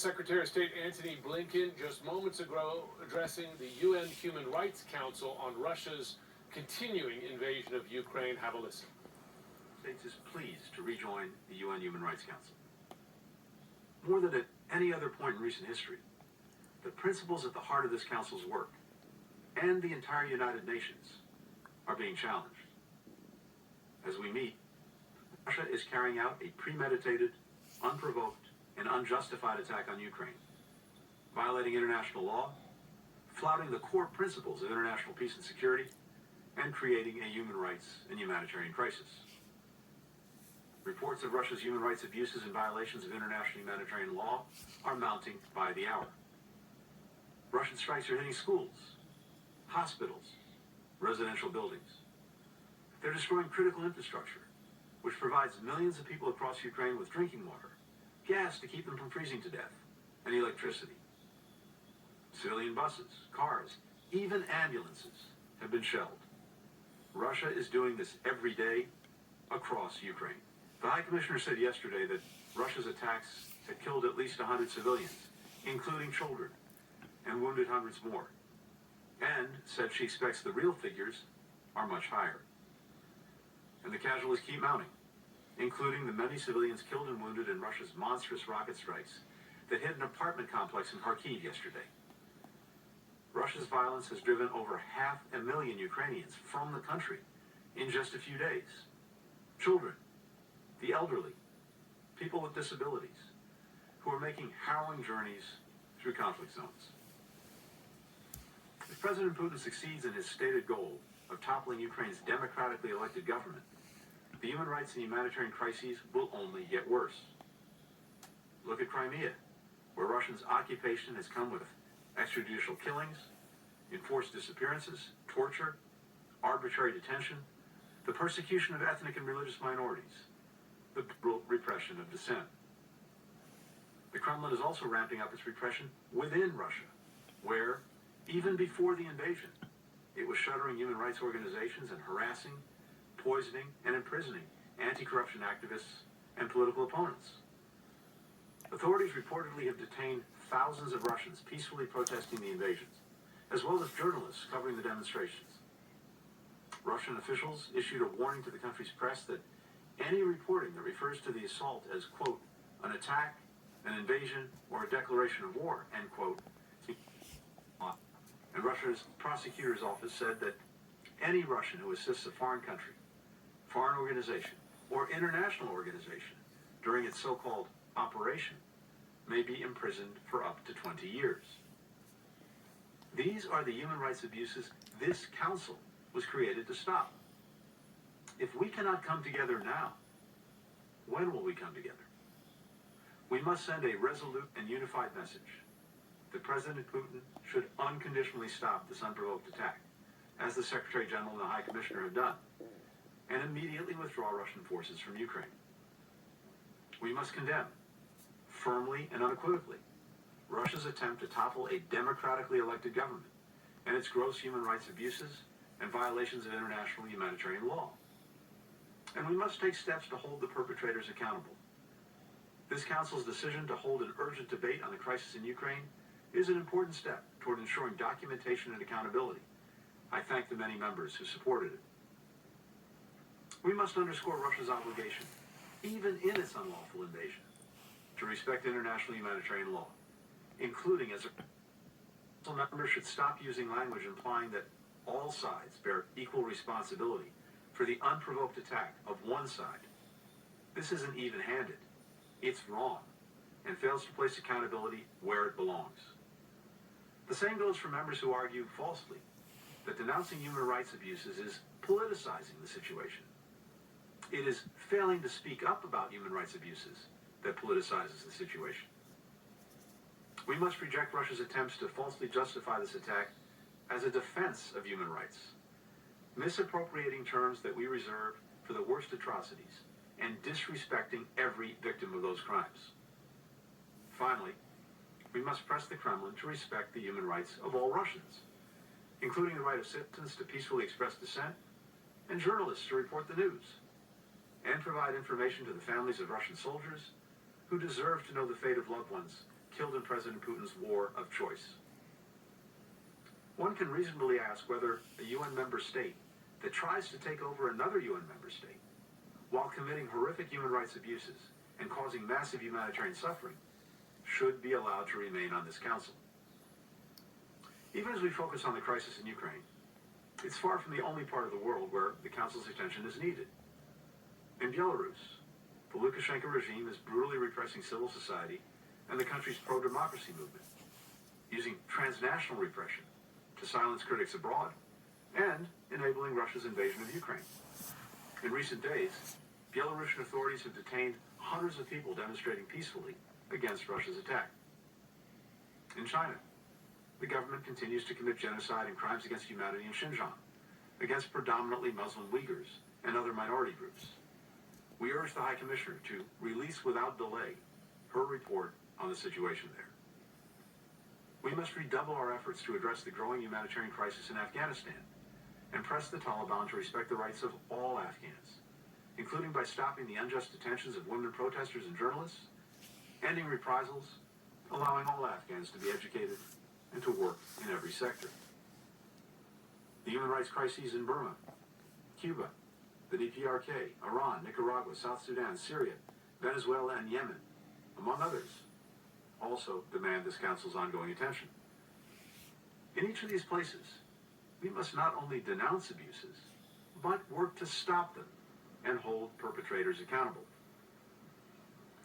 is Secretary of State Antony Blinken just moments ago addressing the UN Human Rights Council on Russia's continuing invasion of Ukraine. Have a listen. The States is pleased to rejoin the UN Human Rights Council. More than at any other point in recent history, the principles at the heart of this council's work and the entire United Nations are being challenged. As we meet, Russia is carrying out a premeditated, unprovoked, and unjustified attack on Ukraine, violating international law, flouting the core principles of international peace and security, and creating a human rights and humanitarian crisis. Reports of Russia's human rights abuses and violations of international humanitarian law are mounting by the hour. Russian strikes are hitting schools, hospitals, residential buildings. They're destroying critical infrastructure, which provides millions of people across Ukraine with drinking water, gas to keep them from freezing to death, and electricity. Civilian buses, cars, even ambulances have been shelled. Russia is doing this every day across Ukraine. The High Commissioner said yesterday that Russia's attacks had killed at least 100 civilians, including children, and wounded hundreds more, and said she expects the real figures are much higher. And the casualties keep mounting, including the many civilians killed and wounded in Russia's monstrous rocket strikes that hit an apartment complex in Kharkiv yesterday. Russia's violence has driven over 500,000 Ukrainians from the country in just a few days. Children, the elderly, people with disabilities, who are making harrowing journeys through conflict zones. If President Putin succeeds in his stated goal of toppling Ukraine's democratically elected government, the human rights and humanitarian crises will only get worse. Look at Crimea, where Russia's occupation has come with extrajudicial killings, enforced disappearances, torture, arbitrary detention, the persecution of ethnic and religious minorities, the brutal repression of dissent. The Kremlin is also ramping up its repression within Russia, where, even before the invasion, it was shuttering human rights organizations and harassing, poisoning, and imprisoning anti-corruption activists and political opponents. Authorities reportedly have detained thousands of Russians peacefully protesting the invasions, as well as journalists covering the demonstrations. Russian officials issued a warning to the country's press that any reporting that refers to the assault as, quote, an attack, an invasion, or a declaration of war, end quote. And Russia's prosecutor's office said that any Russian who assists a foreign country, foreign organization, or international organization during its so-called operation may be imprisoned for up to 20 years. These are the human rights abuses this council was created to stop. If we cannot come together now, when will we come together? We must send a resolute and unified message that President Putin should unconditionally stop this unprovoked attack, as the Secretary General and the High Commissioner have done, and immediately withdraw Russian forces from Ukraine. We must condemn, firmly and unequivocally, Russia's attempt to topple a democratically elected government and its gross human rights abuses and violations of international humanitarian law. And we must take steps to hold the perpetrators accountable. This Council's decision to hold an urgent debate on the crisis in Ukraine is an important step toward ensuring documentation and accountability. I thank the many members who supported it. We must underscore Russia's obligation, even in its unlawful invasion, to respect international humanitarian law, including as a members should stop using language implying that all sides bear equal responsibility for the unprovoked attack of one side. This isn't even-handed. It's wrong and fails to place accountability where it belongs. The same goes for members who argue falsely that denouncing human rights abuses is politicizing the situation. It is failing to speak up about human rights abuses that politicizes the situation. We must reject Russia's attempts to falsely justify this attack as a defense of human rights, misappropriating terms that we reserve for the worst atrocities and disrespecting every victim of those crimes. Finally, we must press the Kremlin to respect the human rights of all Russians, including the right of citizens to peacefully express dissent and journalists to report the news, and provide information to the families of Russian soldiers who deserve to know the fate of loved ones killed in President Putin's war of choice. One can reasonably ask whether a UN member state that tries to take over another UN member state while committing horrific human rights abuses and causing massive humanitarian suffering should be allowed to remain on this council. Even as we focus on the crisis in Ukraine, it's far from the only part of the world where the council's attention is needed. In Belarus, the Lukashenko regime is brutally repressing civil society and the country's pro-democracy movement, using transnational repression to silence critics abroad and enabling Russia's invasion of Ukraine. In recent days, Belarusian authorities have detained hundreds of people demonstrating peacefully against Russia's attack. In China, the government continues to commit genocide and crimes against humanity in Xinjiang, against predominantly Muslim Uyghurs and other minority groups. We urge the High Commissioner to release without delay her report on the situation there. We must redouble our efforts to address the growing humanitarian crisis in Afghanistan and press the Taliban to respect the rights of all Afghans, including by stopping the unjust detentions of women protesters and journalists, ending reprisals, allowing all Afghans to be educated and to work in every sector. The human rights crises in Burma, Cuba, the DPRK, Iran, Nicaragua, South Sudan, Syria, Venezuela, and Yemen, among others, also demand this Council's ongoing attention. In each of these places, we must not only denounce abuses, but work to stop them and hold perpetrators accountable.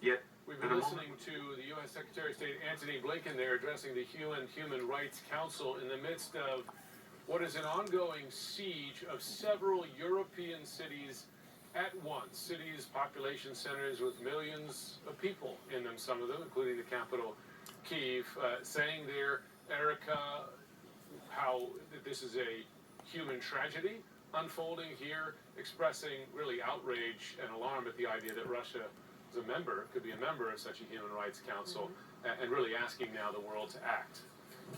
Yet, we've been listening to the U.S. Secretary of State Antony Blinken there addressing the UN Human Rights Council in the midst of what is an ongoing siege of several European cities at once. Cities, population centers with millions of people in them, some of them, including the capital, Kyiv, saying there, Erica, how this is a human tragedy unfolding here, expressing really outrage and alarm at the idea that Russia is a member, could be a member of such a human rights council, and really asking now the world to act.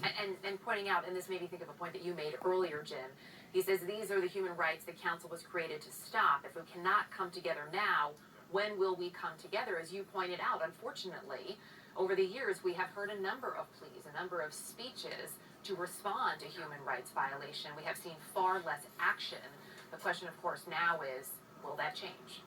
And pointing out, and this made me think of a point that you made earlier, Jim. He says these are the human rights the council was created to stop. If we cannot come together now, when will we come together? As you pointed out, unfortunately, over the years we have heard a number of pleas, a number of speeches to respond to human rights violation. We have seen far less action. The question, of course, now is, will that change?